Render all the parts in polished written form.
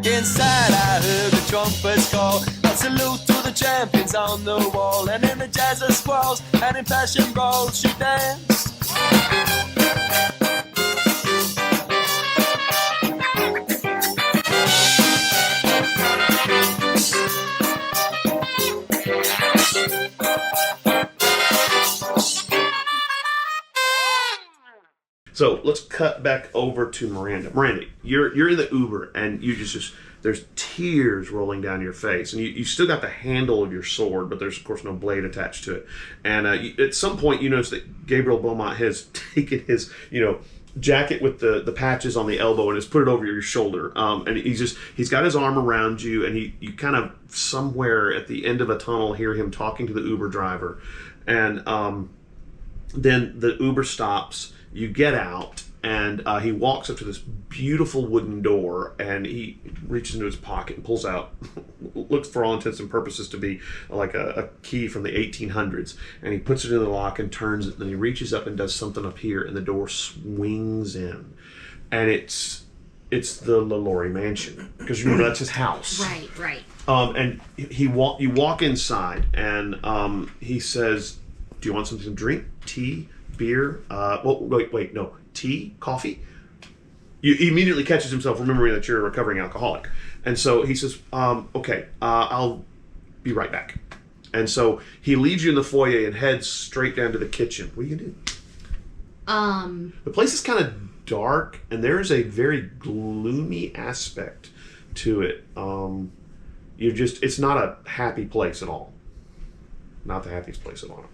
Inside I heard the trumpets call, a salute to the champions on the wall. And in the jazz of squalls and in passion brawls she danced. So let's cut back over to Miranda. Miranda, you're in the Uber, and you just there's tears rolling down your face, and you still got the handle of your sword, but there's of course no blade attached to it. And at some point, you notice that Gabriel Beaumont has taken his jacket with the patches on the elbow and has put it over your shoulder. And he's got his arm around you, and you kind of somewhere at the end of a tunnel hear him talking to the Uber driver, and then the Uber stops. You get out, and he walks up to this beautiful wooden door, and he reaches into his pocket and pulls out, looks for all intents and purposes to be like a key from the 1800s, and he puts it in the lock and turns it, and then he reaches up and does something up here, and the door swings in, and it's the LaLaurie mansion, because remember that's his house. Right. And you walk inside, and he says, "Do you want something to drink? Tea? Beer? Wait, no. Tea? Coffee?" He immediately catches himself remembering that you're a recovering alcoholic. And so he says, okay, I'll be right back. And so he leaves you in the foyer and heads straight down to the kitchen. What are you going to do? The place is kind of dark, and there is a very gloomy aspect to it. It's not a happy place at all. Not the happiest place at all.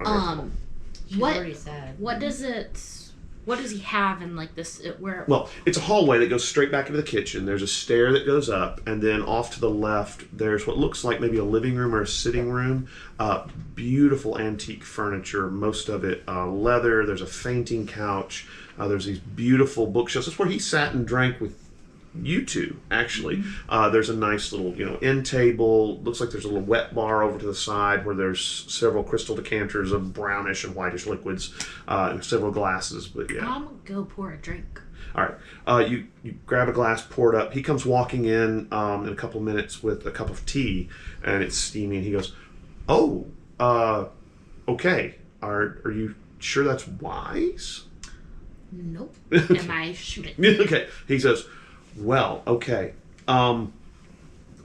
What does he have in like this? Well, it's a hallway that goes straight back into the kitchen. There's a stair that goes up, and then off to the left, there's what looks like maybe a living room or a sitting room. Beautiful antique furniture, most of it leather. There's a fainting couch. There's these beautiful bookshelves. That's where he sat and drank with you two, actually. Mm-hmm. There's a nice little, end table. Looks like there's a little wet bar over to the side where there's several crystal decanters of brownish and whitish liquids, and several glasses. But yeah, I'm gonna go pour a drink. All right, you grab a glass, pour it up. He comes walking in a couple of minutes with a cup of tea, and it's steamy. And he goes, "Oh, okay. Are you sure that's wise?" Nope. And I shoot it. Okay. He says, "Well, okay. Well,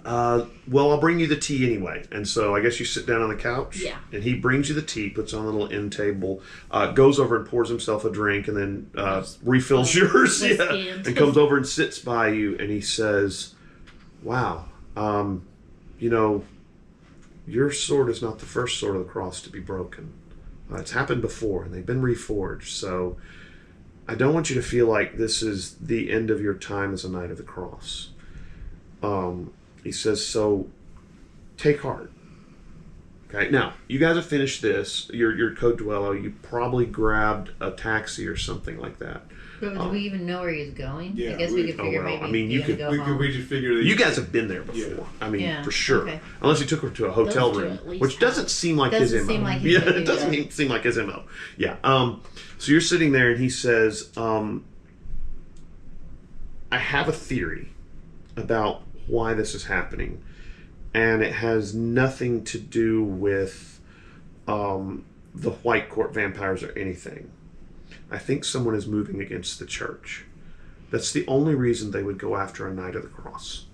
I'll bring you the tea anyway." And so I guess you sit down on the couch. Yeah. And he brings you the tea, puts on a little end table, goes over and pours himself a drink, and then refills yours. Yeah. And comes over and sits by you, and he says, "Wow, your sword is not the first sword of the cross to be broken. It's happened before, and they've been reforged. So I don't want you to feel like this is the end of your time as a Knight of the Cross." He says, "So take heart." Okay, now you guys have finished this. Your Code Duello. You probably grabbed a taxi or something like that. But do we even know where he's going? Yeah, I guess we could figure maybe. I mean, you could. We should figure that. You guys have been there before. Yeah. I mean, Yeah, for sure. okay. Unless you took her to a hotel room, which doesn't seem like his MO. Yeah, it doesn't seem like his MO. Yeah. So you're sitting there, and he says, "I have a theory about why this is happening, and it has nothing to do with the White Court vampires or anything. I think someone is moving against the church. That's the only reason they would go after a Knight of the Cross."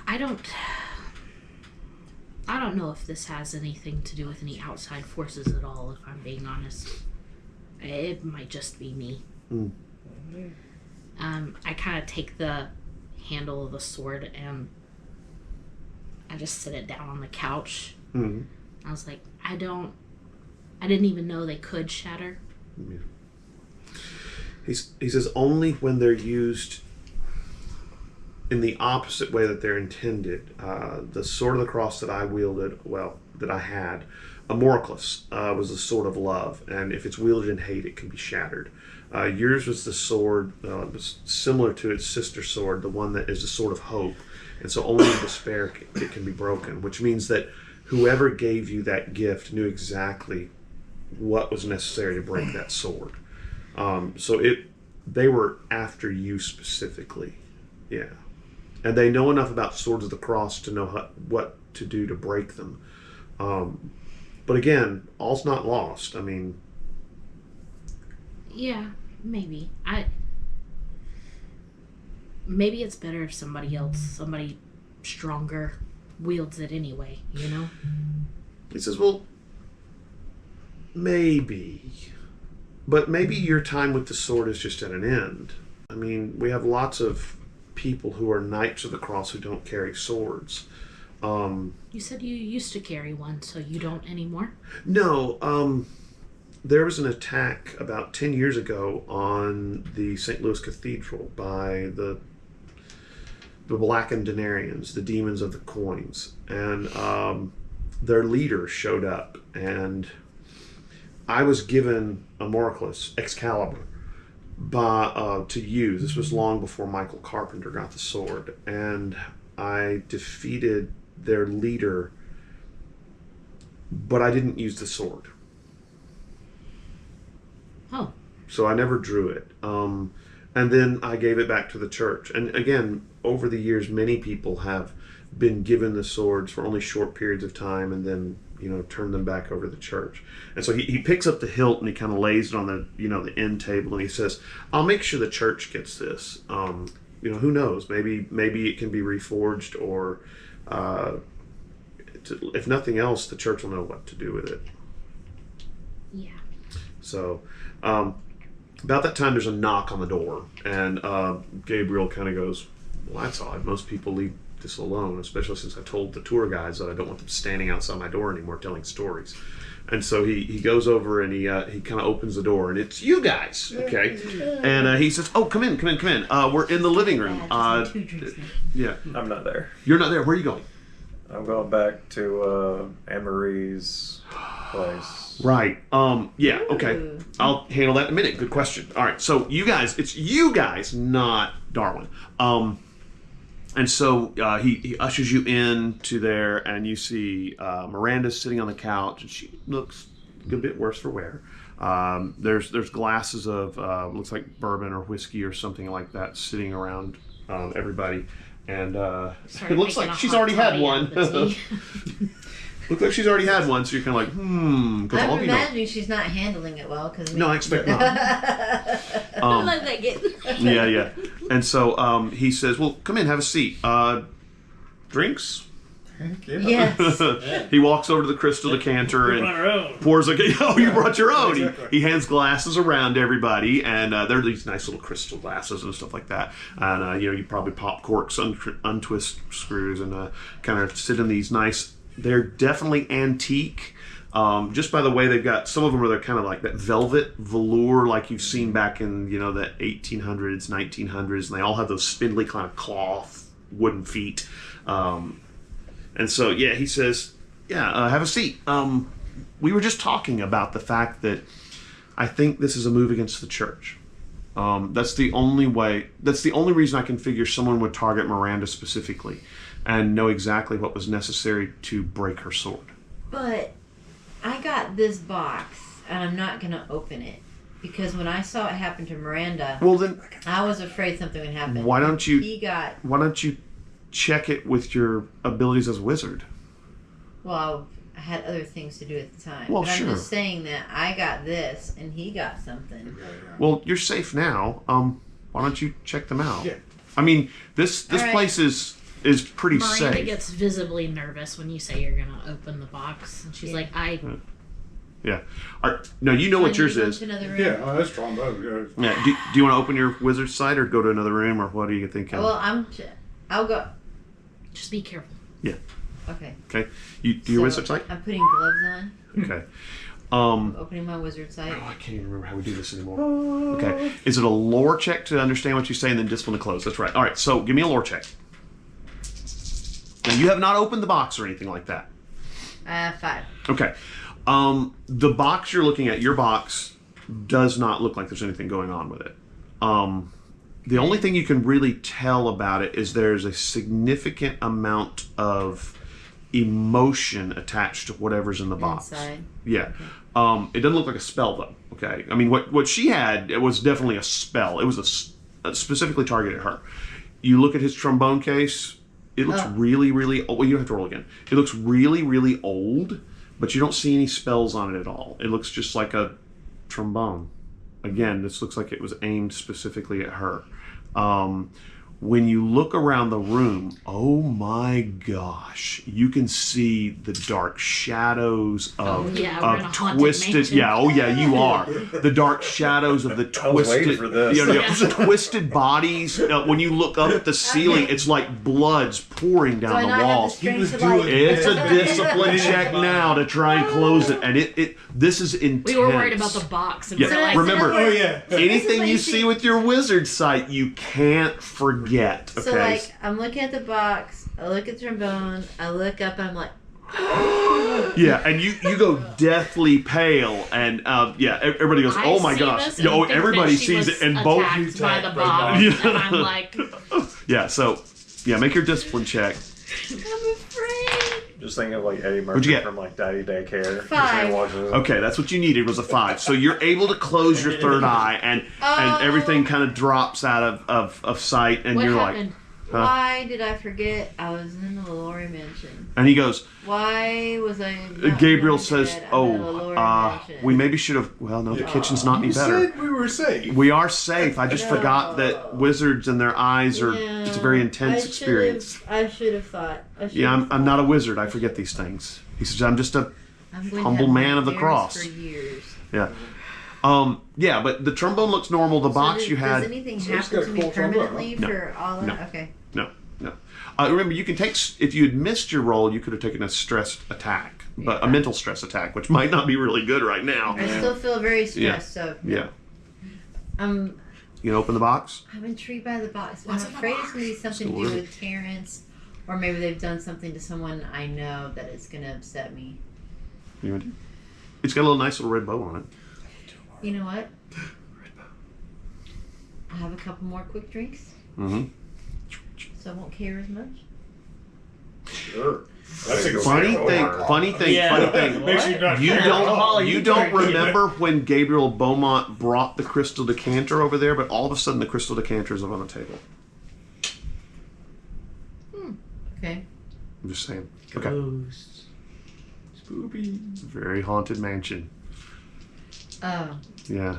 I don't know if this has anything to do with any outside forces at all, if I'm being honest. It might just be me. Mm. I kind of take the handle of the sword and I just sit it down on the couch. Mm-hmm. I was like, I didn't even know they could shatter. Yeah. He says only when they're used in the opposite way that they're intended. The sword of the cross that I wielded, that I had, Amoroclus, was the sword of love, and if it's wielded in hate, it can be shattered. Yours was the sword, was similar to its sister sword, the one that is the sword of hope, and so only in despair it can be broken, which means that whoever gave you that gift knew exactly what was necessary to break that sword. So they were after you specifically. Yeah. And they know enough about Swords of the Cross to know what to do to break them. But again, all's not lost. I mean... Yeah, maybe. Maybe it's better if somebody stronger, wields it anyway, you know? He says, well, maybe. But maybe your time with the sword is just at an end. I mean, we have lots of people who are Knights of the Cross who don't carry swords. You said you used to carry one, so you don't anymore? No, there was an attack about 10 years ago on the St. Louis Cathedral by the Blackened Denarians, the demons of the coins. And their leader showed up, and I was given a Moroclus, Excalibur, to use. This was long before Michael Carpenter got the sword. And I defeated their leader, but I didn't use the sword. Oh. So I never drew it. And then I gave it back to the church. And again, over the years, many people have been given the swords for only short periods of time and then, turn them back over to the church. And so he picks up the hilt and he kind of lays it on the, the end table, and he says, I'll make sure the church gets this. Who knows? Maybe it can be reforged, or if nothing else, the church will know what to do with it. Yeah. So, about that time, there's a knock on the door, and Gabriel kind of goes, well, that's odd. Most people leave this alone, especially since I told the tour guides that I don't want them standing outside my door anymore telling stories. And so he goes over and he kind of opens the door, and it's you guys, okay? And he says, oh, come in. We're in the living room. Yeah. I'm not there. You're not there. Where are you going? I'm going back to Anne-Marie's place. Right. Yeah, okay. I'll handle that in a minute. Good question. All right, so it's you guys, not Darwin. And so he ushers you into there, and you see Miranda sitting on the couch, and she looks a good bit worse for wear. There's glasses of looks like bourbon or whiskey or something like that sitting around everybody, and it looks like she's already had one. Looks like she's already had one, so you're kind of like, I'm imagining she's not handling it well. No, I expect not. I like it. Yeah. And so he says, well, come in, have a seat. Drinks? Yes. He walks over to the crystal decanter and pours you brought your own. He hands glasses around to everybody, and they're these nice little crystal glasses and stuff like that. And you probably pop corks, untwist screws, and kind of sit in these nice. They're definitely antique. Just by the way they've got, some of them are kind of like that velvet velour like you've seen back in, the 1800s, 1900s, and they all have those spindly kind of cloth wooden feet. And so, yeah, he says, have a seat. We were just talking about the fact that I think this is a move against the church. That's the only reason I can figure someone would target Miranda specifically and know exactly what was necessary to break her sword. But I got this box, and I'm not going to open it. Because when I saw it happen to Miranda, well, then, I was afraid something would happen. Why don't you check it with your abilities as a wizard? Well, I had other things to do at the time. Well, but sure. I'm just saying that I got this, and he got something. Well, you're safe now. Why don't you check them out? Yeah. I mean, this place is pretty Miranda safe. gets visibly nervous when you say you're going to open the box. And she's like, Yeah. No, you know what yours is. Yeah, that's trombone. Yeah. Do you want to open your wizard's side or go to another room, or what are you thinking? Well, I'll go. just be careful. Yeah. Okay. Okay. You do your wizard's side? I'm putting gloves on. Okay. Opening my wizard sight. I can't even remember how we do this anymore. Okay. Is it a lore check to understand what you say and then discipline to close? That's right. All right. So give me a lore check. Now, you have not opened the box or anything like that. 5. Okay. The box you're looking at, your box, does not look like there's anything going on with it. The only thing you can really tell about it is there's a significant amount of emotion attached to whatever's in the box. Inside. Yeah. Okay. It doesn't look like a spell, though. Okay, I mean, what she had, it was definitely a spell. It was specifically targeted at her. You look at his trombone case. It looks really, really old. Well, you don't have to roll again. It looks really, really old, but you don't see any spells on it at all. It looks just like a trombone. Again, this looks like it was aimed specifically at her. When you look around the room, oh my gosh, you can see the dark shadows of we're in a haunted twisted. mansion. Yeah, oh yeah, you are. The dark shadows of the I was waiting twisted. for this. The twisted bodies. When you look up at the ceiling, it's like blood's pouring down Do I the not have the walls. strength to like... It's a discipline check now to try and close it, and this is intense. We were worried about the box, and Yeah, we were like, remember, Oh yeah. anything This you is see with your wizard sight, you can't forget. Okay. So like, I'm looking at the box, I look at the trombone, I look up and I'm like, yeah, and you go deathly pale, and everybody goes, I "Oh my see gosh!" this You know, and think everybody that she sees was it, and both. attacked by the attacked box, Yeah. and I'm like, Yeah, so make your discipline check. I'm afraid. Just think of like Eddie What'd you Murphy get? from like Daddy Daycare. 5. Okay, that's what you needed was a 5. So you're able to close your third eye, and everything kind of drops out of sight, and what you're happened? like, Why did I forget I was in the Lori mansion? and he goes. Why was I not Gabriel in says, bed? I'm in the Lori mansion. we maybe should have. Well, no, the kitchen's not any You better. said we were safe. We are safe. I just forgot that wizards and their eyes are. It's a very intense experience. I should have thought. Yeah, I'm not a wizard. I forget these things. He says, I'm just a. I'm going humble to have man of the nightmares cross. For years. Yeah. Yeah, but the trombone looks normal. The box does, you had. Does anything So it's happen got to a me cool trombone, permanently huh? for all that? No. Okay. No. Remember, you can take. If you had missed your roll, you could have taken a stressed attack, but a mental stress attack, which might not be really good right now. I still feel very stressed, so Yeah. I'm You can open the box. intrigued by the box. But What's I'm in the afraid it's gonna be something to do Still with Terrence, or maybe they've done something to someone I know that is gonna upset me. You want to- It's got a little nice little red bow on it. You know what? I'll have a couple more quick drinks, Mm-hmm. so I won't care as much. Sure. That's a Funny thing. Makes you not You care. don't remember when Gabriel Beaumont brought the crystal decanter over there, but all of a sudden the crystal decanter is up on the table. Okay. I'm just saying. Okay. Ghosts. Spooky. Very haunted mansion. Oh. Yeah.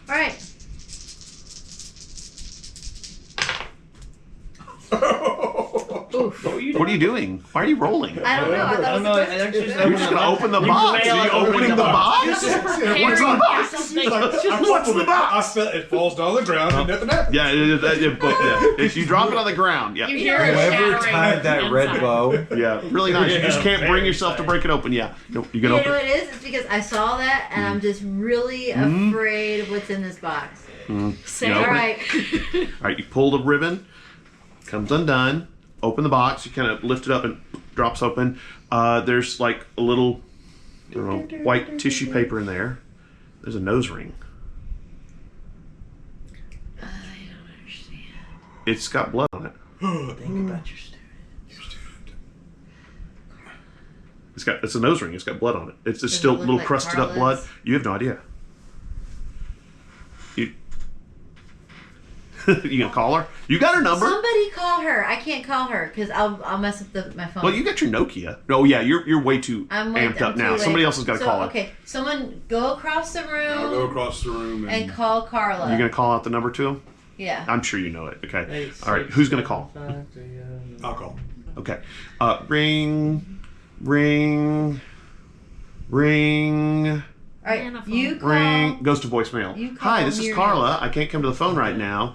All right. What are you What are you doing? Why are you rolling? I don't know. I thought it was supposed to. You're just gonna open the box. Are you opening the box? What's in the box? What's in the box? It falls down on the ground and nothing happens. Yeah, if you drop it on the ground. Yeah. You hear a Whoever shattering tied that red inside. bow. Yeah. Really nice. You just can't bring yourself to break it open. Yeah. No, you You can know open what it. it is? It's because I saw that and I'm just really afraid of what's in this box. Say You All open it. right. All right, you pull the ribbon, comes undone. Open the box. You kind of lift it up and drops open. There's like a little, I don't know, white tissue paper in there. There's a nose ring. I don't understand. It's got blood on it. Think about your student. It's a nose ring. It's got blood on it. It's Does still it look little like crusted up blood. Carla's? You have no idea. You gonna call her? You got her number. Somebody call her. I can't call her because I'll mess up my phone. Well, you got your Nokia. Oh yeah, you're way too amped up I'm now. too late. Somebody else has got to So, call her. Okay, someone go across the I'll go room across the room and call Carla. You're gonna call out the number to him. Yeah. I'm sure you know it. Okay. All right. Who's gonna call? I'll call. Okay. Ring, ring, ring, All right. Nanophone. You call. ring. Goes to voicemail. You call Hi, this is Muriel. Carla. I can't come to the phone right now.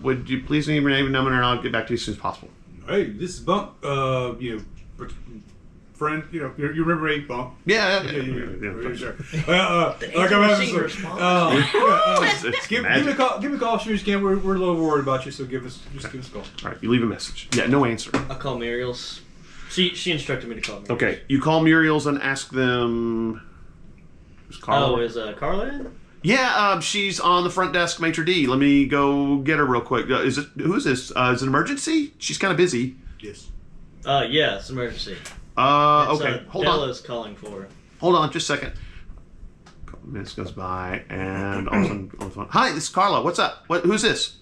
Would you please leave your name and number, and I'll get back to you as soon as possible. Hey, this is Bunk. Friend. You remember me, Bunk? Yeah. Yeah, sure. Like I'm having machine some. It's Give me magic. a call. Give me a call as soon as you can. We're a little worried about you, so give us a call. All right. You leave a message. Yeah. No answer. I'll call Muriel's. She instructed me to call Muriel's. Okay. You call Muriel's and ask them. Is Carla? Oh, is Carla in? Yeah, she's on the front desk, maitre d'. Let me go get her real quick. Who is this? Is it an emergency? She's kind of busy. Yes. Yeah, it's emergency. It's, Okay. Hold on. Bella's calling for her. Hold on, just a second. Minutes goes by, and all of a sudden, on the phone, hi, this is Carla. What's up? Who's this?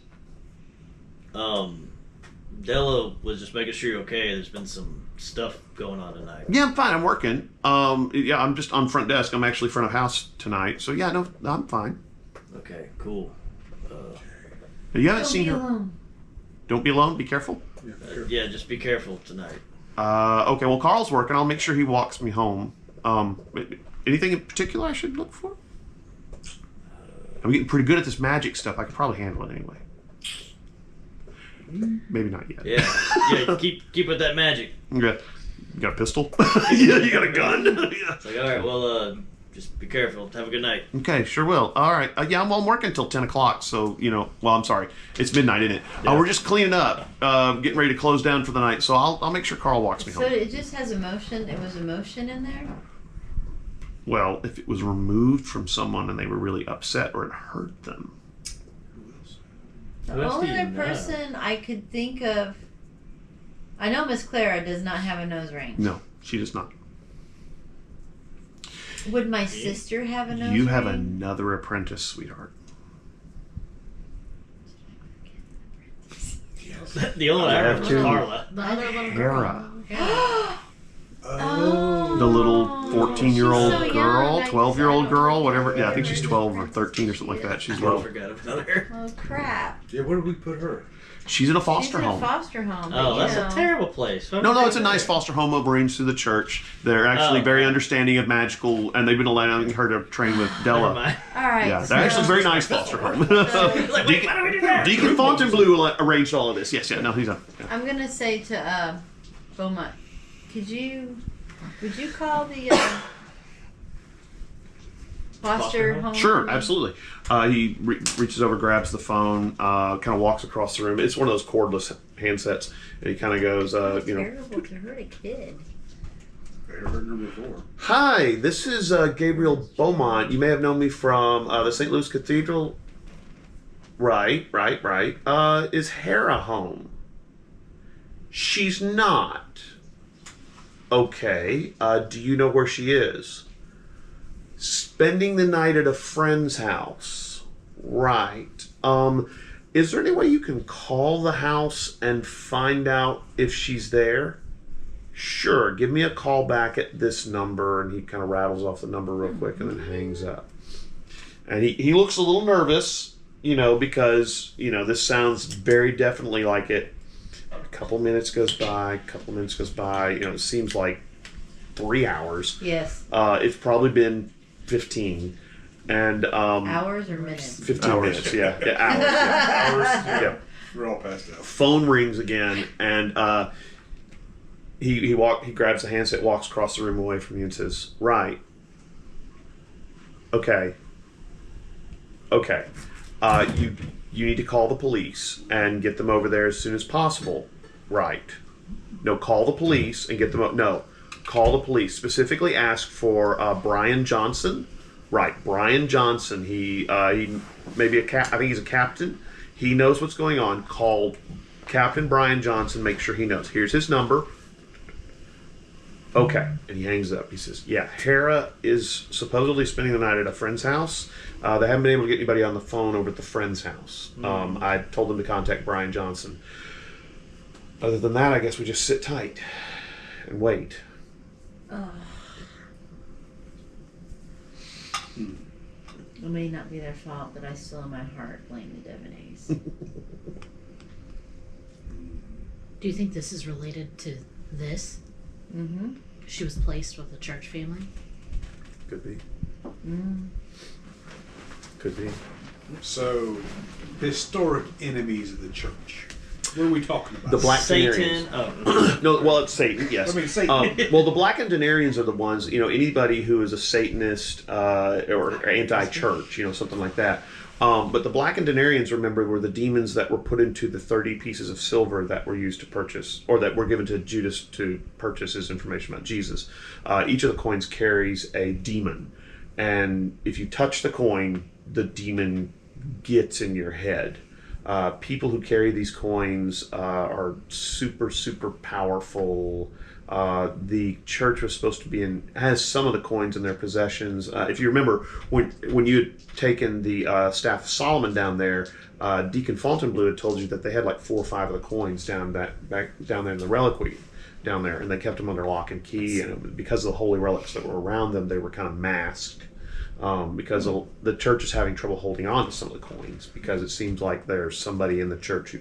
Della was just making sure you're okay. There's been some stuff going on tonight. Yeah, I'm fine. I'm working. Yeah, I'm just on front desk. I'm actually front of house tonight. So yeah, no, I'm fine. Okay, cool. You haven't seen Be her. alone. Don't be alone. Be careful. Yeah, just be careful tonight. Okay. Well, Carl's working. I'll make sure he walks me home. Anything in particular I should look for? I'm getting pretty good at this magic stuff. I could probably handle it anyway. Maybe not yet. Yeah, keep with that magic. Okay. You got a pistol? Yeah, you got a gun? Yeah. It's like, all right, well, just be careful. Have a good night. Okay, sure will. All right. Yeah, I'm working until 10 o'clock, so, well, I'm sorry. It's midnight, isn't it? Yeah. We're just cleaning up, getting ready to close down for the night, so I'll make sure Carl walks me So home. it just has emotion. It was emotion in there. Well, if it was removed from someone and they were really upset or it hurt them. The Who else only do you other know? person I could think of. I know Miss Clara does not have a nose ring. No, she does not. Would my sister have a nose ring? You have another apprentice, sweetheart. The only one I remember was two. Carla. The other little Hera. girl. Oh. The little 14-year-old She's so girl, young. 12-year-old girl, whatever. Yeah, I think she's 12 or 13 or something like that. She's I little. forgot about her. Oh crap! Yeah, where did we put her? She's in a She's foster in home. a foster home. but, Oh, you that's know. a terrible place. No, it's a nice foster home arranged through the church. They're actually Oh. very understanding of magical, and they've been allowing her to train with Never Della. mind. All right. Yeah, so, they're actually a very nice foster home. Like, wait, why do we do that? Deacon Fontainebleau arranged all of this. Yes, yeah, no, he's on. Yeah. I'm gonna say to Beaumont, would you call the foster home? home? Sure, absolutely. He reaches over, grabs the phone, kind of walks across the room. It's one of those cordless handsets, and he kind of goes, Terrible to hurt a kid. I've heard her before. Hi, this is Gabriel Beaumont. You may have known me from the St. Louis Cathedral. Right. Is Hera home? She's not. Okay. Do you know where she is? Spending the night at a friend's house. Right. Is there any way you can call the house and find out if she's there? Sure. Give me a call back at this number. And he kind of rattles off the number real quick and then hangs up. And he looks a little nervous, because, this sounds very definitely like it. A couple minutes goes by, it seems like 3 hours. Yes. It's probably been 15. And Hours or minutes? 15 Hours. minutes, yeah. Hours, yeah. Hours? Yeah. We're all passed out. Phone rings again, and he grabs the handset, walks across the room away from you, and says, "Right, okay. You need to call the police and get them over there as soon as possible. Right? No, call the police and get them up. No, call the police. Specifically, ask for Brian Johnson. Right, Brian Johnson. He may be I think he's a captain. He knows what's going on. Call Captain Brian Johnson. Make sure he knows. Here's his number. Okay. And he hangs up. He says, yeah, Hera is supposedly spending the night at a friend's house. They haven't been able to get anybody on the phone over at the friend's house. I told them to contact Brian Johnson. Other than that, I guess we just sit tight and wait. Oh. It may not be their fault, but I still in my heart blame the Devanese. Do you think this is related to this? Mm-hmm. She was placed with the church family? Could be. Mm. Could be. So, historic enemies of the church. What are we talking about? The Black Satan. Denarians. Oh. No, well, it's Satan, yes. I mean, Satan. Well, the Black Denarians are the ones, anybody who is a Satanist or anti-church, something like that. But the Black Denarians, remember, were the demons that were put into the 30 pieces of silver that were used to purchase, or that were given to Judas to purchase his information about Jesus. Each of the coins carries a demon. And if you touch the coin, the demon gets in your head. People who carry these coins are super, super powerful The church was supposed to be has some of the coins in their possessions. If you remember, when you had taken the Staff of Solomon down there, Deacon Fontainebleau had told you that they had like 4 or 5 of the coins back down there in the reliquary down there, and they kept them under lock and key. And because of the holy relics that were around them, they were kind of masked. Because the church is having trouble holding on to some of the coins, because it seems like there's somebody in the church who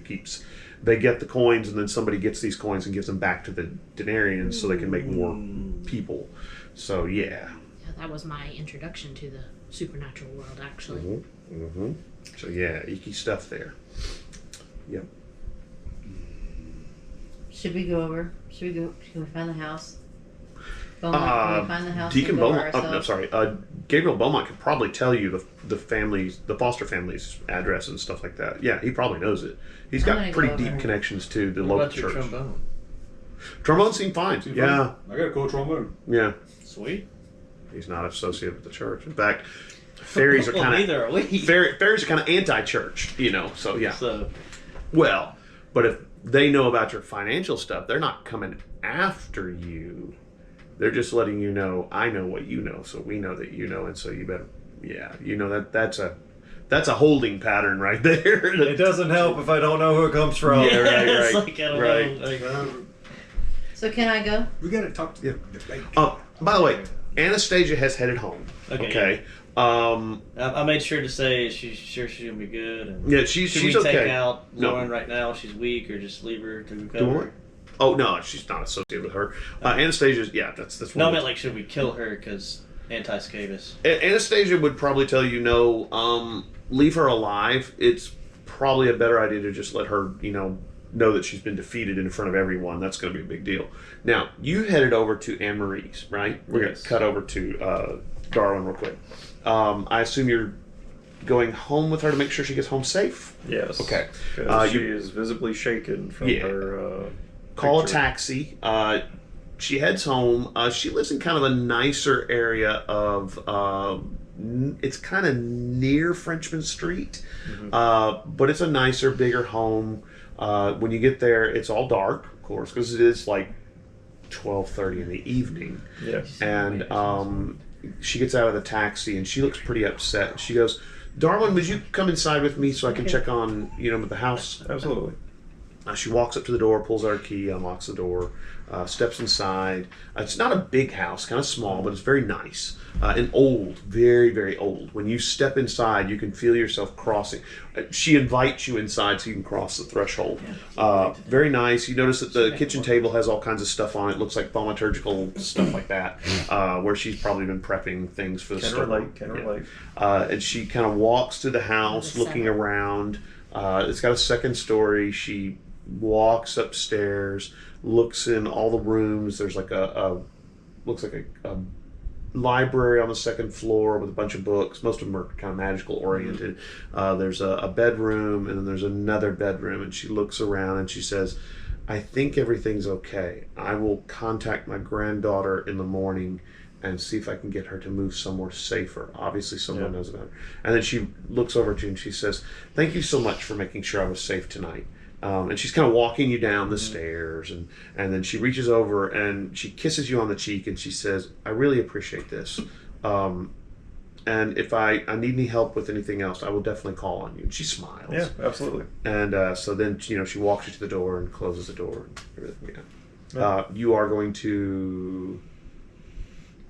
they get the coins, and then somebody gets these coins and gives them back to the denarians so they can make more people. So yeah, that was my introduction to the supernatural world, actually. So yeah, icky stuff there. Yep. Should we go over? Can we find the house? Beaumont, can we find the house? Deacon and go by Beaumont. No, ourselves? sorry. Gabriel Beaumont could probably tell you the foster family's address and stuff like that. Yeah, he probably knows it. He's I'm got gonna pretty go deep over. connections to the What local about your church. trombone? Trombone seemed fine. Yeah, I got a cool trombone. yeah. Sweet. He's not associated with the church. In fact, fairies are Well, kind neither are we. of fairies are kind of anti-church, So yeah. So, Well, but if they know about your financial stuff, they're not coming after you. They're just letting you know, I know what you know, so we know that you know, and so you better, that's a holding pattern right there. It doesn't help if I don't know who it comes from. Yeah, right, it's right, like, I don't right. know. Like, So can I go? We got to talk to Yeah. the bank. By the way, Anastasia has headed home. Okay. Okay. I made sure to say she's sure she's gonna be good. And Yeah, should she's we okay. take out No. Lauren right now? She's weak, or just leave her to Do recover? what? Oh no, she's not associated with her. Anastasia's, that's No, I one. meant like, should we kill her because anti-scabus? Anastasia would probably tell you no. Leave her alive. It's probably a better idea to just let her, know that she's been defeated in front of everyone. That's going to be a big deal. Now you headed over to Anne Marie's, right? We're going Yes. to cut over to Darwin real quick. I assume you're going home with her to make sure she gets home safe. Yes. Okay. Because she you is visibly shaken from Yeah. her. call picture. a taxi. She heads home. She lives in kind of a nicer area of. It's kind of near Frenchman Street, but it's a nicer, bigger home. When you get there, it's all dark, of course, because it is like 12:30 in the evening. Yes. And she gets out of the taxi and she looks pretty upset. She goes, "Darwin, would you come inside with me so I can check on the house?" Absolutely. She walks up to the door, pulls out her key, unlocks the door, steps inside. It's not a big house, kind of small, but it's very nice. And old, very, very old. When you step inside, you can feel yourself crossing. She invites you inside so you can cross the threshold. Very nice. You notice that the kitchen table has all kinds of stuff on it. Looks like thaumaturgical stuff like that, where she's probably been prepping things for the storm. Can relate. And she kind of walks through the house, The looking cellar. around. It's got a second story. She walks upstairs, looks in all the rooms. There's like looks like a library on the second floor with a bunch of books. Most of them are kind of magical oriented. There's a bedroom, and then there's another bedroom, and she looks around and she says, "I think everything's okay. I will contact my granddaughter in the morning and see if I can get her to move somewhere safer. Obviously someone knows about her." And then she looks over to you and she says, "Thank you so much for making sure I was safe tonight." And she's kind of walking you down the stairs, and then she reaches over and she kisses you on the cheek and she says, "I really appreciate this. And if I need any help with anything else, I will definitely call on you." And she smiles. Yeah, absolutely. And so then, she walks you to the door and closes the door and everything. Yeah. You are going to...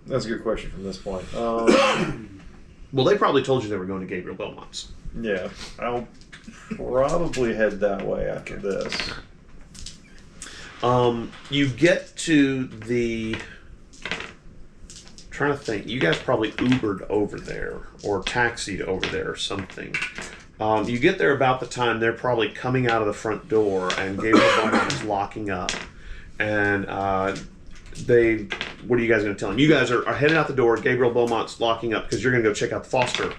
That's a good question from this point. Well, they probably told you they were going to Gabriel Belmont's. Yeah, I'll probably head that way after this. You get to the... Trying to think. You guys probably Ubered over there or taxied over there or something. You get there about the time they're probably coming out of the front door and Gabriel Belmont is locking up. And what are you guys going to tell him? You guys are heading out the door. Gabriel Beaumont's locking up because you're going to go check out the foster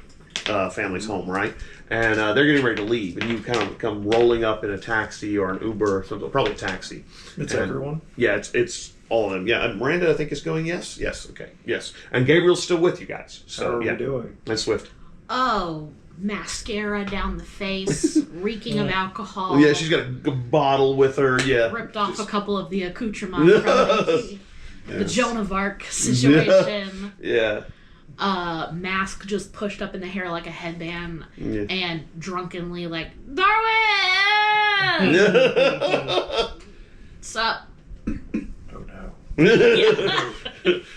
family's home, right? And they're getting ready to leave, and you kind of come rolling up in a taxi or an Uber or something, probably a taxy. It's And- everyone. Yeah, it's all of them. Yeah, and Miranda, I think, is going okay, yes. And Gabriel's still with you guys. So How are yeah, we doing? and Swift. Oh, mascara down the face, reeking of alcohol. Yeah, she's got a bottle with her. Yeah. Ripped off a couple of the accoutrements from the Joan of Arc situation. Yeah. Mask just pushed up in the hair like a headband, Yeah. and drunkenly like, Darwin! Sup? Oh no.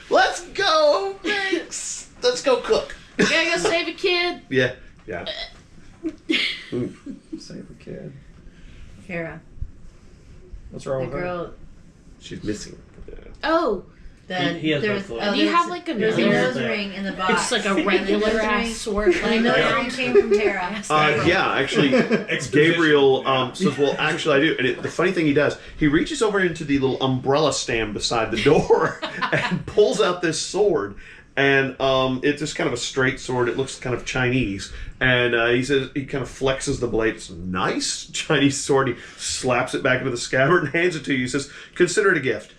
Let's go, thanks. Let's go cook. You gotta go save a kid? Yeah. Yeah. Save the kid. Kara, What's the wrong with her? girl. She's missing. Yeah. Oh, He has no there's, clue. Do you there's- have, like, a there's a nose nose ring in the box. it's like a And the regular nose ass ring- sword The laying nose ring around. came from Tara. Yeah, actually, Gabriel says, well, actually, I do. And the funny thing he does, he reaches over into the little umbrella stand beside the door and pulls out this sword. And it's just kind of a straight sword. It looks kind of Chinese. And he says, he kind of flexes the blade. It's a nice Chinese sword. He slaps it back into the scabbard and hands it to you. He says, consider it a gift.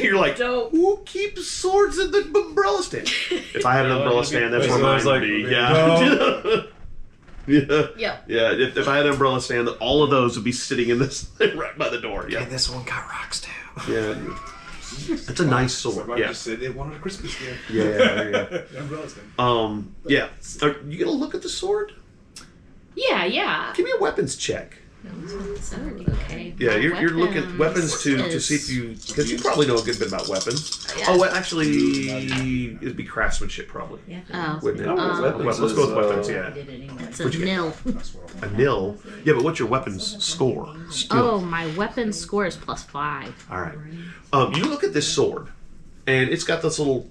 You're like, Dope. who keeps swords in the umbrella stand? If I had an umbrella stand, that's where So mine it's would like, be. no. Yeah. Yep. Yeah, if I had an umbrella stand, all of those would be sitting in this right by the door. Yeah, This one got rocks too. yeah. It's a nice sword. Somebody Yeah, just said they wanted a Christmas gift. yeah, there you go. The umbrella's thing. Yeah. Are you gonna look at the sword? Yeah. Give me a weapons check. Okay. Yeah, My you're looking at weapons to see if you, because you probably know a good bit about weapons. Yeah. Oh, well, actually, it'd be craftsmanship probably, Yeah. Oh, wouldn't it? Weapons Let's go with is, weapons. I Yeah, did it anyway. it's a What'd you get? nil. a nil. Yeah, but what's your weapons score? Skill. Oh, my weapon score is +5. All right. You look at this sword, and it's got this little,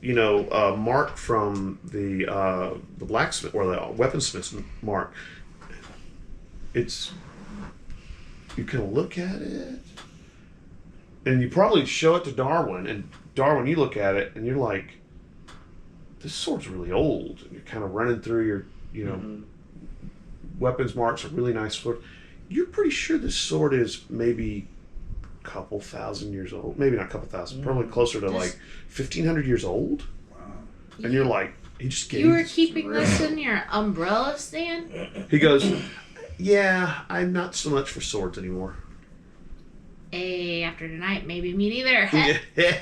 mark from the blacksmith or the weaponsmith's mark. You can look at it, and you probably show it to Darwin, and Darwin, you look at it, and you're like, this sword's really old. And you're kind of running through your, weapons marks, a really nice sword. You're pretty sure this sword is maybe a couple thousand years old. Maybe not a couple thousand, probably closer to like 1,500 years old. And you're like, he just gave You were keeping this in your umbrella stand? He goes, yeah, I'm not so much for swords anymore. After tonight, maybe me neither. Yeah.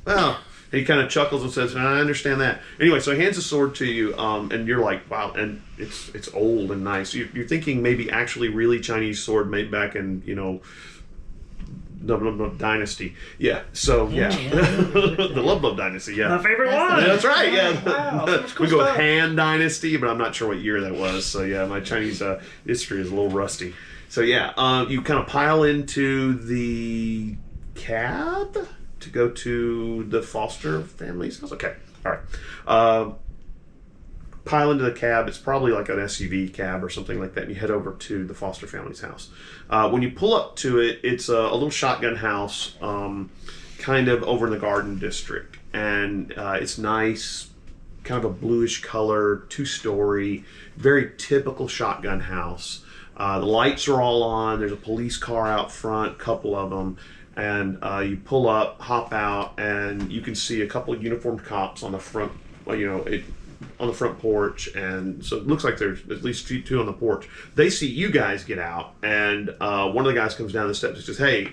Well, he kind of chuckles and says, I understand that. Anyway, so he hands the sword to you, and you're like, wow, and it's old and nice. You're thinking maybe actually really Chinese sword made back in, the Dynasty. Yeah, so, yeah. The Love Dynasty, yeah. My favorite one. Yeah, that's right, yeah. Wow, so much cool We go with stuff. Han Dynasty, but I'm not sure what year that was. So, yeah, my Chinese history is a little rusty. So, yeah, you kind of pile into the cab to go to the Foster family's house. Okay, all right. Pile into the cab. It's probably like an SUV cab or something like that, and you head over to the Foster family's house. When you pull up to it, it's a little shotgun house, kind of over in the Garden District, and it's nice, kind of a bluish color, 2-story, very typical shotgun house. The lights are all on. There's a police car out front, couple of them, and you pull up, hop out, and you can see a couple of uniformed cops on the front. On the front porch, and so it looks like there's at least two on the porch. They see you guys get out, and one of the guys comes down the steps and says, "Hey,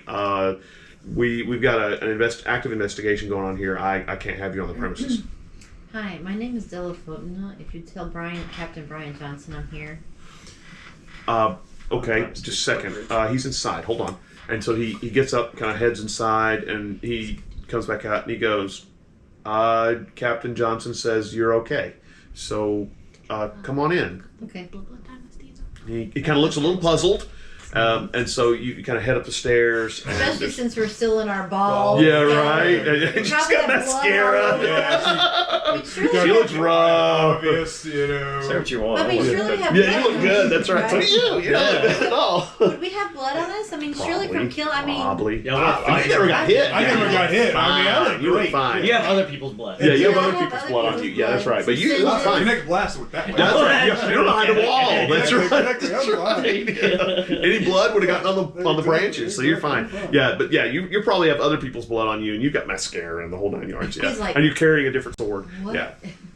we've got an active investigation going on here. I can't have you on the premises." Hi, my name is Della Fontana. If you tell Captain Brian Johnson I'm here. Okay, just a second. He's inside. Hold on. And so he gets up, kind of heads inside, and he comes back out, and he goes, Captain Johnson says you're okay. So come on in. Okay. He kind of looks a little puzzled, and so you kind of head up the stairs. And Especially there's- since we're still in our ball. yeah, right. We And she's probably got have blood all mascara. over Yeah, We surely She have- looks rough. obvious, Say what you want. But we I'll surely have Yeah, blood you look on good. us, That's right. So do you. You don't look bad at all. Would we have blood on us? I mean, surely from killing. I mean, Probably. Yeah, well, You never got hit. I never got hit. I mean, I look You look great. fine. You have other people's blood. Yeah, you have Yeah, other I have people's other blood on you. people's Yeah, that's blood. right. But you Since look fine. Connect blast with that. That's right. You're behind the wall. That's right. Connect the That's other line. right. Any blood would have gotten on the branches, so you're fine. Yeah, but yeah, you probably have other people's blood on you, and you've got mascara and the whole 9 yards. Yeah, He's like, and you're carrying a different sword. what? Yeah,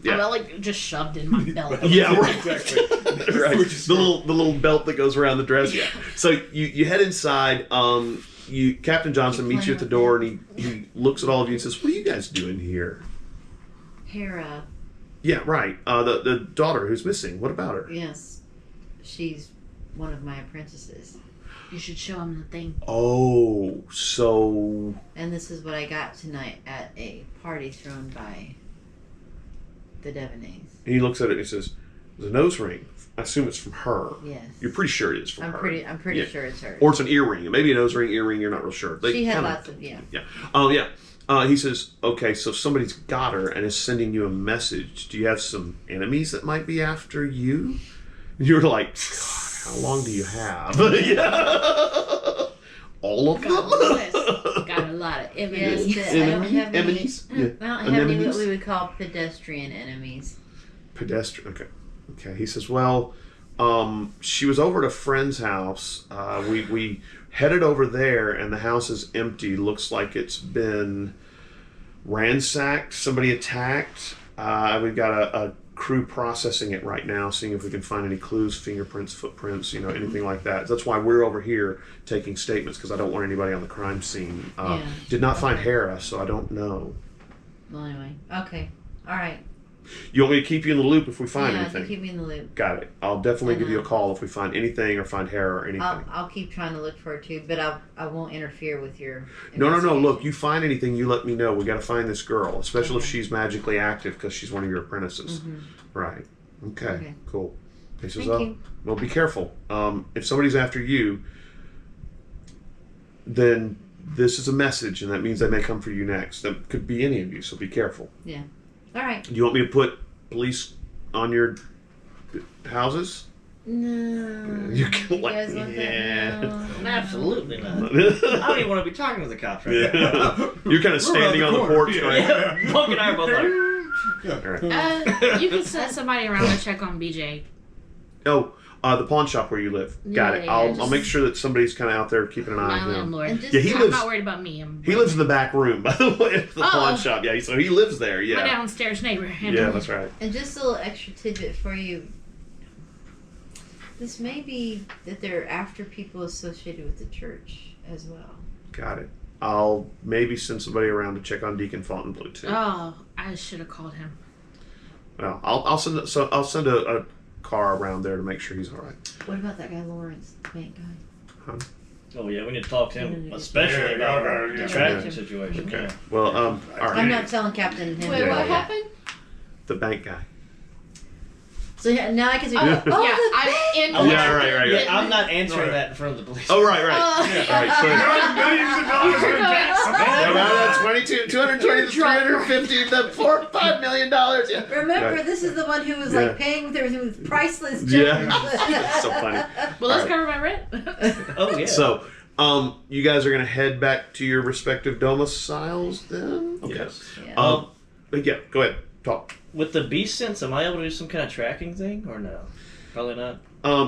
Yeah. Well, like just shoved in my belt. Yeah, right. Exactly. Right. The little belt that goes around the dress. Yeah. So you head inside. Captain Johnson meets you at the door, and he looks at all of you and says, "What are you guys doing here?" Hera, Yeah, right. The daughter who's missing. What about her? yes, she's one of my apprentices, You should show him the thing. Oh, so and this is what I got tonight at a party thrown by the Devanese. he looks at it and he says, "There's a nose ring. I assume it's from her. Yes, You're pretty sure it is from I'm her. pretty Yeah. sure it's her. Or it's an earring. Maybe a nose ring, earring. You're not real sure. They She had kinda- lots of Yeah. Oh, yeah. He says, "Okay, so somebody's got her and is sending you a message. Do you have some enemies that might be after you?" And you're like, "How long do you have?" Yeah. All of Got a them. list. Got a lot of enemies. Yes, but I don't have any. Enemies? Yeah. I don't have any what Anemones? we would call pedestrian enemies. Pedestrian. Okay. He says, "Well, she was over at a friend's house. We headed over there, and the house is empty. Looks like it's been ransacked. Somebody attacked. We've got a crew processing it right now, seeing if we can find any clues, fingerprints, footprints, anything like that. That's why we're over here taking statements, because I don't want anybody on the crime scene. Yeah. Did not find Hera, so I don't know. Well, anyway, okay, all right. You want me to keep you in the loop if we find Yeah, anything?" you keep me in the loop. Got it. I'll definitely give you a Uh-huh. call if we find anything or find Hera or anything. I'll keep trying to look for it too, but I won't interfere with your. No. Look, investigation. you find anything, you let me know. We got to find this girl, especially if Okay. she's magically active because she's one of your apprentices. Mhm. Right. Okay. Okay. Cool. He says, Thank you. Well, be careful. If somebody's after you, then this is a message, and that means they may come for you next. That could be any of you, so be careful. All right. Do you want me to put police on your houses? No. You can guys want yeah. that? No. Absolutely not. I don't even want to be talking to the cops right now. Yeah. You're kind of standing on the corner. porch, Yeah. right? Yeah, Monk and I are both like, All right. You can send somebody around to check on BJ. Oh, the pawn shop where you live. Got it. Yeah, I'll just- make sure that somebody's kind of out there keeping an eye My on him. landlord. And just Yeah, he I'm lives. not worried about me. He lives in the back room, by the way, of the pawn Uh-oh. shop. Yeah, so he lives there. My Yeah. downstairs neighbor. Yeah, that's right. And just a little extra tidbit for you. This may be that they're after people associated with the church as well. Got it. I'll maybe send somebody around to check on Deacon Fontainebleau too. Oh, I should have called him. Well, I'll send a car around there to make sure he's all right. What about that guy Lawrence, the bank guy? oh yeah, we need to talk to him, Yeah. especially about the Yeah. traffic Yeah. situation. Okay. Yeah. Well, all right. I'm not telling Captain him. Wait, Yeah, what yeah. happened? The bank guy. So yeah, now I can say, Oh, oh, yeah, the I'm bank. in. Oh, Yeah, right. Yeah, I'm not answering that in front of the police. Oh, right. Uh, All right. So. Now use the dollars for gas. Around 22, 220 to 350, the $5 million. Yeah. Remember, Right. this is the one who was Yeah. like paying with everything with priceless Yeah. gems. So funny. Will this All right. cover my rent? Oh yeah. So, you guys are gonna head back to your respective domiciles then? Okay. Yes. Yeah. But yeah, go ahead. Talk. With the beast sense, am I able to do some kind of tracking thing or no? Probably not.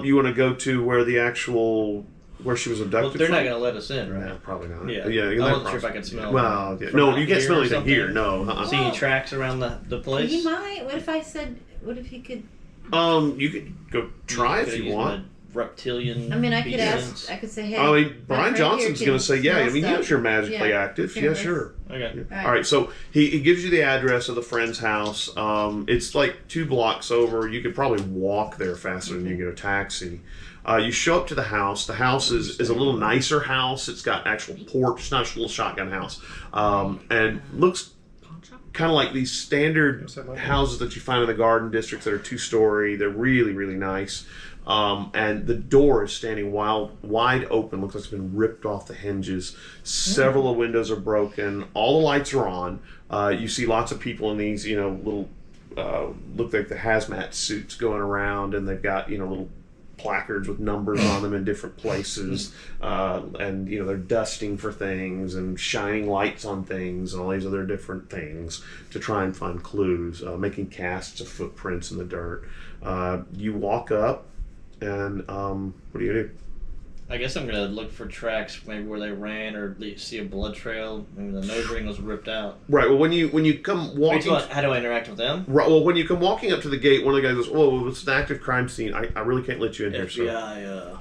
You want to go to where she was abducted? Well, they're not from? going to let us in, right? No, probably not. Yeah. Yeah. I wasn't sure if I could smell. Well, yeah. from No, out you can't here smell or anything something. here. No. Uh-uh. See any tracks around the place? He might. What if I said? What if he could? You could go try if Could've you used want. my Reptilian. I mean, I could beast ask. sense. I could say, hey. I mean, Brian right here Johnson's can going to say, yeah. I smell mean, stuff. yes, you're magically Yeah. active. Here, Yeah, let's- sure. Okay. Yeah. All right, so he gives you the address of the friend's house. It's like 2 blocks over. You could probably walk there faster than you get a taxi. You show up to the house. The house is a little nicer house. It's got actual porch. It's not a little shotgun house. And looks kind of like these standard houses that you find in the garden districts that are 2-story. They're really, really nice. And the door is standing wide open. Looks like it's been ripped off the hinges. Several of the windows are broken. All the lights are on. You see lots of people in these, little, look like the hazmat suits going around, and they've got, little placards with numbers on them in different places. And, they're dusting for things and shining lights on things and all these other different things to try and find clues, making casts of footprints in the dirt. You walk up. And what do you do? I guess I'm gonna look for tracks, maybe where they ran, or see a blood trail. Maybe the nose ring was ripped out. Right. Well, when you come walking, How do I interact with them? right. Well, when you come walking up to the gate, one of the guys goes, "Whoa, it's an active crime scene. I really can't let you in here, sir." FBI,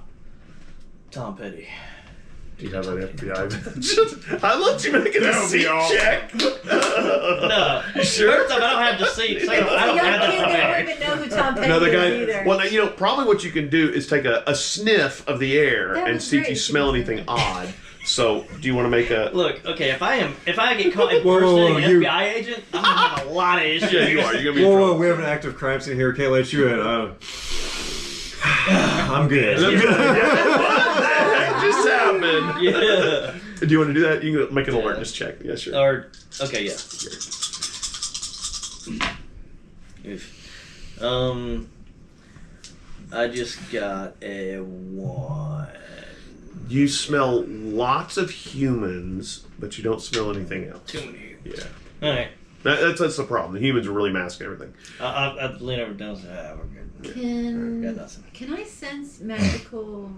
Tom Petty. Do you have an FBI? I let you make a deceit check. No, You sure? First off, I don't have deceit. I don't Young have kid, they that don't even know who Tom Petty Another is guy. either. Well, probably what you can do is take a sniff of the air That and was see if great. you smell anything odd. So, do you want to make a? Look, okay, if I get caught Whoa, impersonating an you- FBI agent, I'm gonna have a lot of issues. Yeah, you are. You're gonna be in Whoa, trouble. we have an active crime scene here. Can't let you in. I'm good. What the heck just happened? Yeah. Do you want to do that? You can make an alertness check. Yeah, sure. Or okay, yeah. Oof. I just got a 1. You smell lots of humans, but you don't smell anything else. Too many. Yeah. All right. That's the problem. The humans are really masking everything. I lean over down and say, we're good. Got nothing. Can I sense magical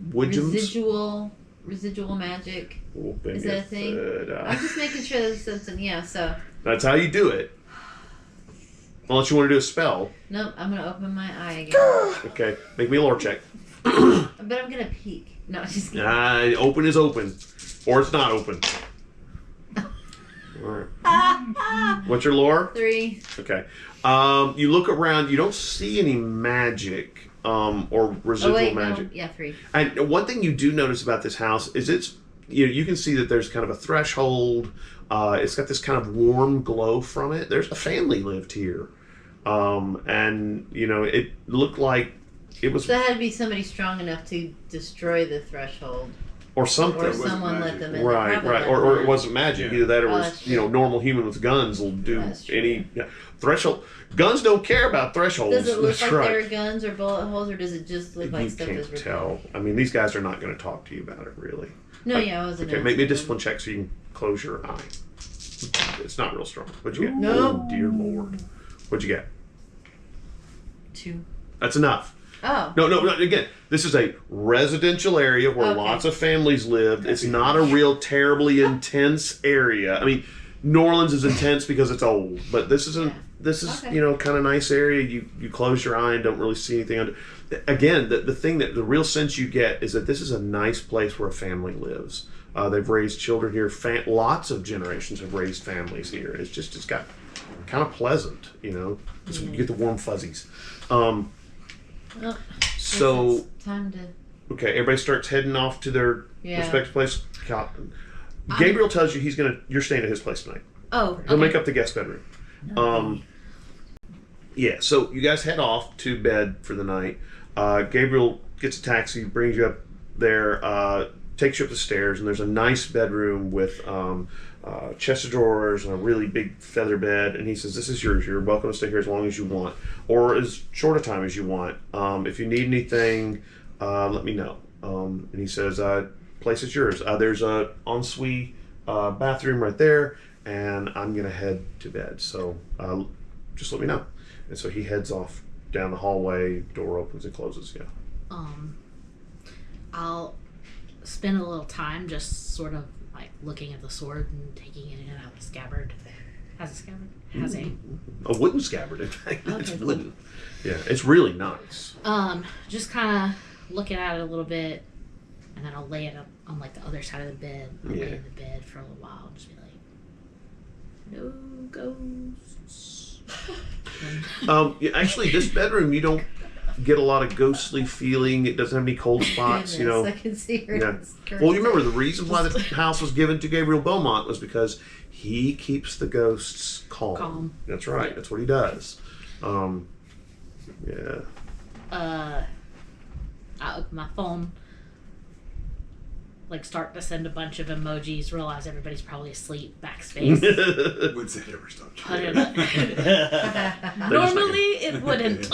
Woodgems? residual magic? Open Is that a thing? I'm just making sure there's something. Yeah. So That's how you do it. Unless you want to do a spell. nope. I'm gonna open my eye again. Okay. Make me a lore check. But I'm gonna peek. No, just kidding. Open is open. Or it's not open. Alright. What's your lore? 3. Okay. You look around, you don't see any magic or residual Oh wait, magic. no. Yeah, 3. And one thing you do notice about this house is you can see that there's kind of a threshold. It's got this kind of warm glow from it. There's a family lived here. And it looked like it was So that had to be somebody strong enough to destroy the threshold, or something. or someone let them in. Right, Probably right, let or them it in. wasn't magic. Yeah. Either that, or Oh, was that's true. normal human with guns will do That's true. any threshold. Guns don't care about thresholds. Does it look That's like right. there are guns or bullet holes, or does it just look like You stuff can't is ripped tell. off? I mean, these guys are not going to talk to you about it, really. No, yeah, I wasn't. Okay, make me a asking. discipline check so you can close your eye. It's not real strong. What'd you get? No. Oh, dear Lord. What'd you get? 2. That's enough. Oh. No, again, this is a residential area where Okay. lots of families lived. It's not a real terribly intense area. I mean, New Orleans is intense because it's old, but this isn't. Yeah. This is, Okay. kind of nice area. You close your eye and don't really see anything under. Again, the thing that the real sense you get is that this is a nice place where a family lives. They've raised children here. Lots of generations have raised families here. It's got kind of pleasant, You get the warm fuzzies. Well, So it's time to. okay, everybody starts heading off to their Yeah. respective place. Gabriel tells you you're staying at his place tonight. Oh. He'll okay. make up the guest bedroom. Yeah, so you guys head off to bed for the night. Gabriel gets a taxi, brings you up there, takes you up the stairs, and there's a nice bedroom with chest of drawers and a really big feather bed. And he says, "This is yours. You're welcome to stay here as long as you want, or as short a time as you want. If you need anything, let me know." And he says, "Place is yours. There's a ensuite bathroom right there, and I'm gonna head to bed. So just let me know." And so he heads off down the hallway. Door opens and closes. Yeah. I'll spend a little time just sort of like looking at the sword and taking it out of the scabbard. Has a scabbard? Has a A wooden scabbard, in fact. It's Okay, wooden. Yeah, it's really nice. just kind of looking at it a little bit, and then I'll lay it up on like the other side of the bed. I'll Yeah. lay in the bed for a little while and just be like, "No ghosts." Actually, this bedroom, you don't get a lot of ghostly feeling. It doesn't have any cold spots, Goodness, I can see her. Yeah. Well, you remember the reason why the house was given to Gabriel Beaumont was because he keeps the ghosts calm. That's right. That's what he does. Yeah. I open my phone, like start to send a bunch of emojis, realize everybody's probably asleep, backspace. When's that ever stop? Put it up. Normally it wouldn't.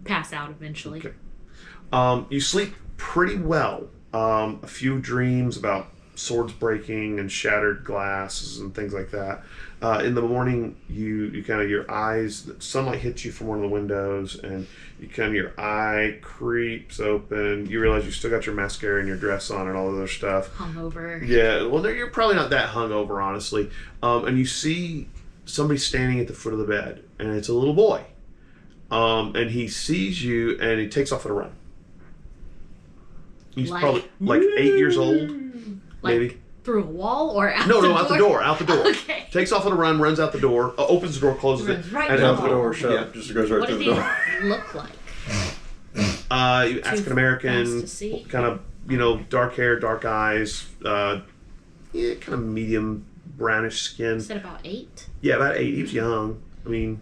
Pass out eventually. Okay. You sleep pretty well. A few dreams about swords breaking and shattered glasses and things like that. In the morning, you kind of, your eyes, sunlight hits you from one of the windows, and you kind of, your eye creeps open. You realize you still got your mascara and your dress on and all other stuff. Hungover. Yeah, well, you're probably not that hungover, honestly. And you see somebody standing at the foot of the bed, and it's a little boy. And he sees you, and he takes off at a run. He's probably like 8 years old, maybe. Through a wall or out No, the door? out the door, out the door. Okay. Takes off on a run, runs out the door, opens the door, closes it, Right and Out out the door, shut. Yeah. Just goes right What through did the he door. look like? African fast to American, see? kind of, dark hair, dark eyes, kind of medium brownish skin. You said about 8? Yeah, about 8. He was young. I mean,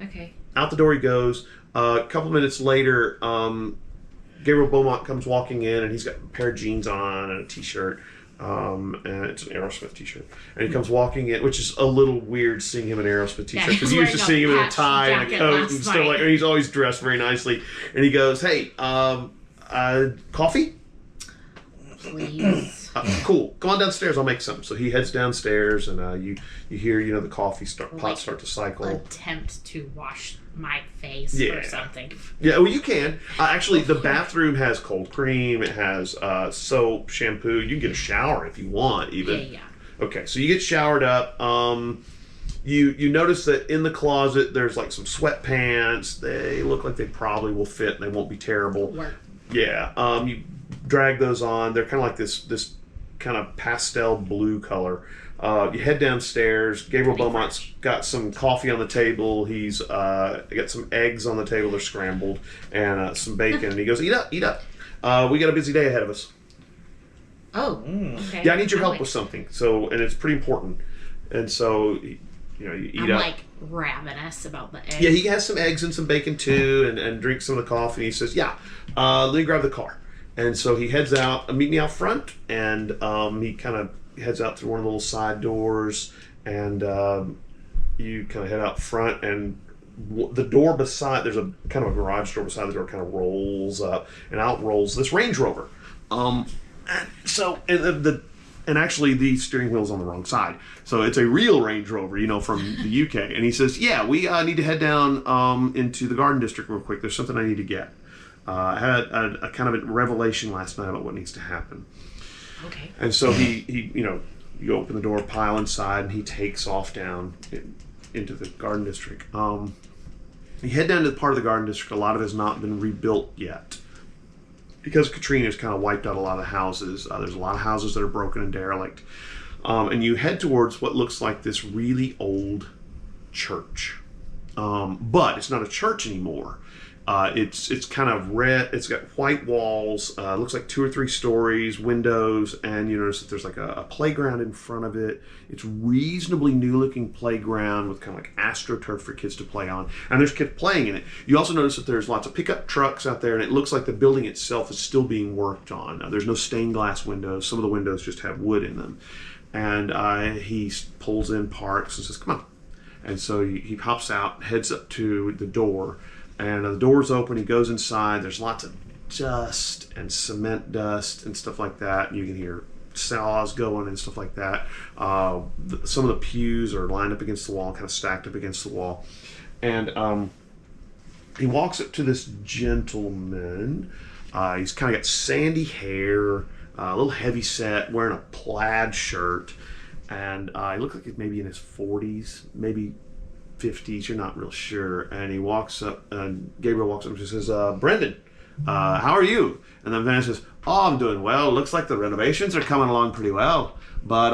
Okay. out the door he goes. A couple minutes later, Gabriel Beaumont comes walking in, and he's got a pair of jeans on and a t-shirt. And it's an Aerosmith t-shirt. And he comes walking in, which is a little weird seeing him in an Aerosmith t-shirt. Yeah, Because he's you used to wearing seeing a him in a patch tie and a jacket coat last and stuff night. like that. He's always dressed very nicely. And he goes, hey, coffee? Please. Cool. Go on downstairs. I'll make some. So he heads downstairs, and you hear the coffee pot start to cycle. Attempt to wash my face Yeah. or something. Yeah, well, you can. Actually, the bathroom has cold cream. It has soap, shampoo. You can get a shower if you want, even. Yeah. Okay, so you get showered up. You notice that in the closet there's like some sweatpants. They look like they probably will fit and they won't be terrible. Work. Yeah. You drag those on. They're kind of like this kind of pastel blue color. You head downstairs. Gabriel Pretty Beaumont's fresh. got some coffee on the table. He's got some eggs on the table. They're scrambled, and some bacon. And he goes, eat up. We got a busy day ahead of us. Oh, okay. Yeah, I need your I'm help like, with something. So, and it's pretty important. And so, you eat I'm up. like ravenous about the eggs. Yeah, he has some eggs and some bacon too, and drinks some of the coffee. And he says, let me grab the car. And so he heads out, meet me out front, and he kind of heads out through one of the little side doors, and you kind of head out front, and the door beside, there's a kind of a garage door beside the door, kind of rolls up, and out rolls this Range Rover. And actually the steering wheel's on the wrong side, so it's a real Range Rover, from the UK. And he says, we need to head down into the Garden District real quick. There's something I need to get. I had a kind of a revelation last night about what needs to happen. Okay. And so he you open the door, pile inside, and he takes off down into the Garden District. You head down to the part of the Garden District. A lot of it has not been rebuilt yet, because Katrina's kind of wiped out a lot of the houses. There's a lot of houses that are broken and derelict. And you head towards what looks like this really old church. But it's not a church anymore. It's kind of red. It's got white walls. Looks like 2 or 3 stories, windows, and you notice that there's like a playground in front of it. It's reasonably new-looking playground with kind of like AstroTurf for kids to play on, and there's kids playing in it. You also notice that there's lots of pickup trucks out there, and it looks like the building itself is still being worked on. There's no stained glass windows. Some of the windows just have wood in them. And he pulls in, parks, and says, "Come on." And so he hops out, heads up to the door. And the door's open, he goes inside, there's lots of dust and cement dust and stuff like that. And you can hear saws going and stuff like that. Some of the pews are lined up against the wall, kind of stacked up against the wall. And he walks up to this gentleman. He's kind of got sandy hair, a little heavy set, wearing a plaid shirt. And he looks like he's maybe in his 40s, maybe 50s, you're not real sure. And he walks up, and Gabriel walks up and says, "Brendan, how are you?" And then Van says, "Oh, I'm doing well. Looks like the renovations are coming along pretty well, but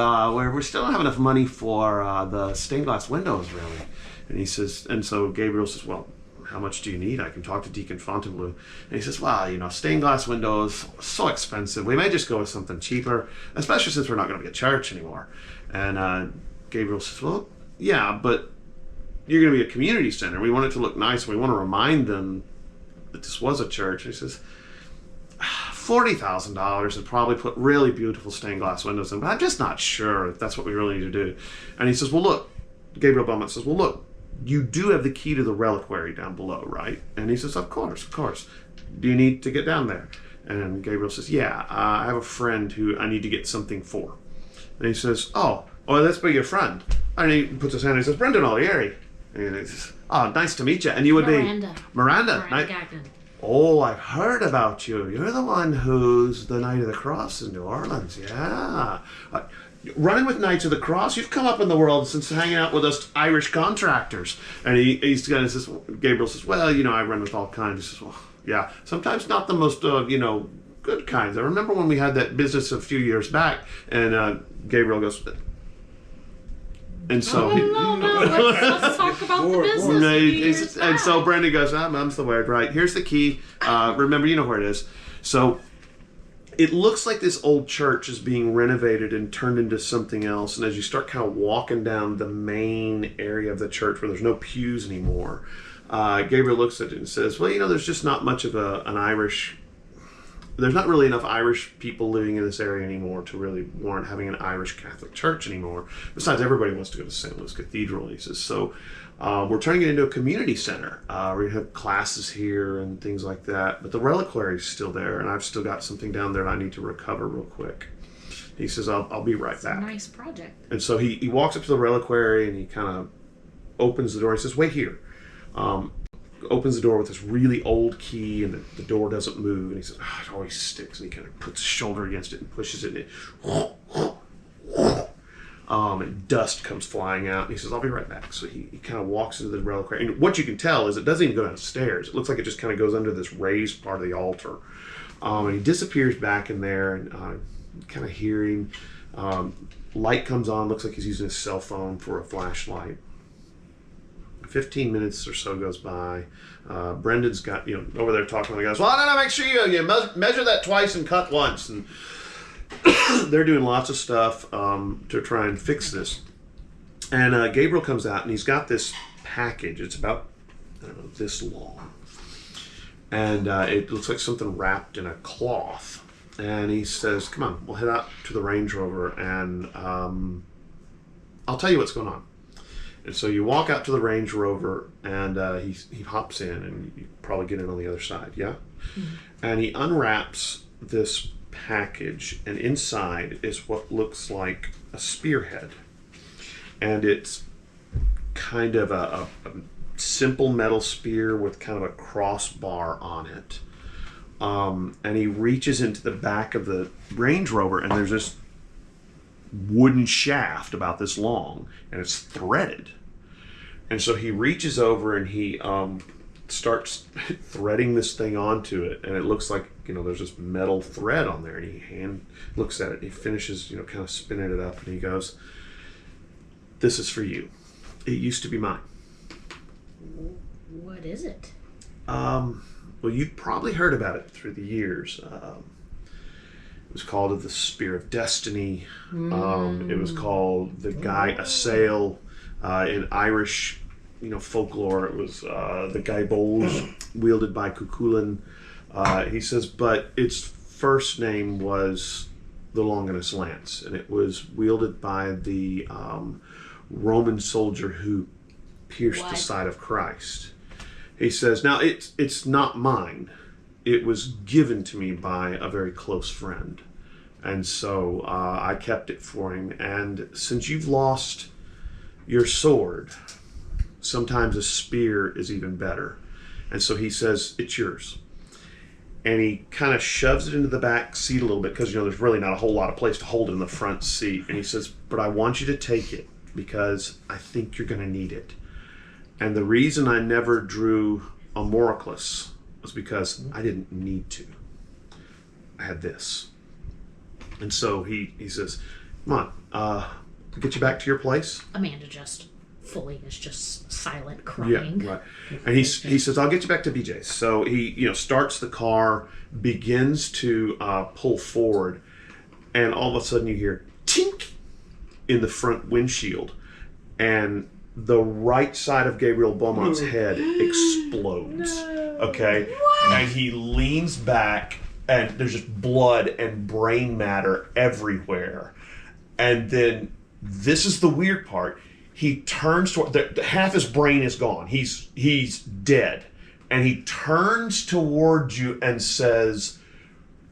we still don't have enough money for the stained glass windows, really." And he says, and so Gabriel says, "Well, how much do you need? I can talk to Deacon Fontainebleau." And he says, "Well, stained glass windows, so expensive. We may just go with something cheaper, especially since we're not going to be a church anymore." And Gabriel says, "Well, yeah, but you're going to be a community center. We want it to look nice. We want to remind them that this was a church." And he says, $40,000 would probably put really beautiful stained glass windows in, but I'm just not sure if that's what we really need to do." And he says, "Well, look," Gabriel Beaumont says, "Well, look, you do have the key to the reliquary down below, right?" And he says, of course. "Do you need to get down there?" And Gabriel says, yeah, I have a friend who I need to get something for. And he says, oh, that's by your friend. And he puts his hand and he says, Brendan O'Leary. And he says, oh, nice to meet you. And you would Miranda. be... Miranda. Gagnon. Oh, I've heard about you. You're the one who's the Knight of the Cross in New Orleans. Yeah. Running with Knights of the Cross, you've come up in the world since hanging out with us Irish contractors. And he's kind of says, Gabriel says, well, I run with all kinds. He says, well, yeah, sometimes not the most, good kinds. I remember when we had that business a few years back, and Gabriel goes, and so let's talk about the business. And so Brendan goes, mum's the word, right? Here's the key. Remember, you know where it is. So it looks like this old church is being renovated and turned into something else. And as you start kind of walking down the main area of the church where there's no pews anymore, Gabriel looks at it and says, well, there's just not much of an Irish... There's not really enough Irish people living in this area anymore to really warrant having an Irish Catholic church anymore. Besides, everybody wants to go to St. Louis Cathedral, he says. So we're turning it into a community center. We're going to have classes here and things like that. But the reliquary is still there, and I've still got something down there that I need to recover real quick. He says, I'll be right back. Nice project. And so he walks up to the reliquary, and he kind of opens the door. He says, wait here. Opens the door with this really old key, and the door doesn't move, and he says, it always sticks, and he kind of puts his shoulder against it and pushes it, and dust comes flying out, and he says, I'll be right back. So he kind of walks into the reliquary, and what you can tell is it doesn't even go downstairs. It looks like it just kind of goes under this raised part of the altar, and he disappears back in there, and kind of hearing, light comes on, looks like he's using his cell phone for a flashlight. 15 minutes or so goes by. Brendan's got, over there talking to the guys. Well, no, make sure you measure that twice and cut once. And they're doing lots of stuff to try and fix this. And Gabriel comes out, and he's got this package. It's about, this long. And it looks like something wrapped in a cloth. And he says, come on, we'll head out to the Range Rover, and I'll tell you what's going on. And so you walk out to the Range Rover, and he hops in, and you probably get in on the other side, yeah? Mm-hmm. And he unwraps this package, and inside is what looks like a spearhead. And it's kind of a simple metal spear with kind of a crossbar on it. And he reaches into the back of the Range Rover, and there's this wooden shaft about this long, and it's threaded. And so he reaches over and he starts threading this thing onto it, and it looks like there's this metal thread on there, and he hand looks at it, and he finishes kind of spinning it up, and he goes, this is for you. It used to be mine. What is it? Well, you've probably heard about it through the years. It was called the Spear of Destiny. It was called the Guy Assail. In Irish, folklore, it was the Guy Bowls wielded by Cuchulainn. He says, but its first name was the Longinus Lance, and it was wielded by the Roman soldier who pierced the side of Christ. He says, now it's not mine. It was given to me by a very close friend. And so I kept it for him. And since you've lost your sword, sometimes a spear is even better. And so he says, it's yours. And he kind of shoves it into the back seat a little bit because, there's really not a whole lot of place to hold it in the front seat. And he says, but I want you to take it because I think you're going to need it. And the reason I never drew a Moroclus was because I didn't need to. I had this. And so he says, come on, I'll get you back to your place. Amanda is just silent crying. Yeah, right. And he says, I'll get you back to BJ's. So he starts the car, begins to pull forward, and all of a sudden you hear tink in the front windshield, and the right side of Gabriel Beaumont's head explodes. No. Okay? What? And he leans back, and there's just blood and brain matter everywhere. And then, this is the weird part, he turns toward, half his brain is gone. He's dead. And he turns towards you and says,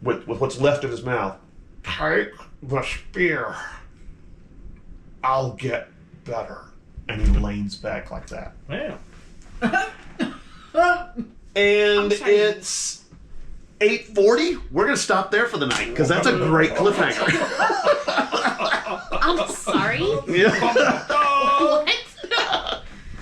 with what's left of his mouth. Take the spear. I'll get better. And he leans back like that. Yeah. And I'm sorry. it's 8:40. We're gonna stop there for the night because that's a great cliffhanger. I'm sorry. Yeah. What?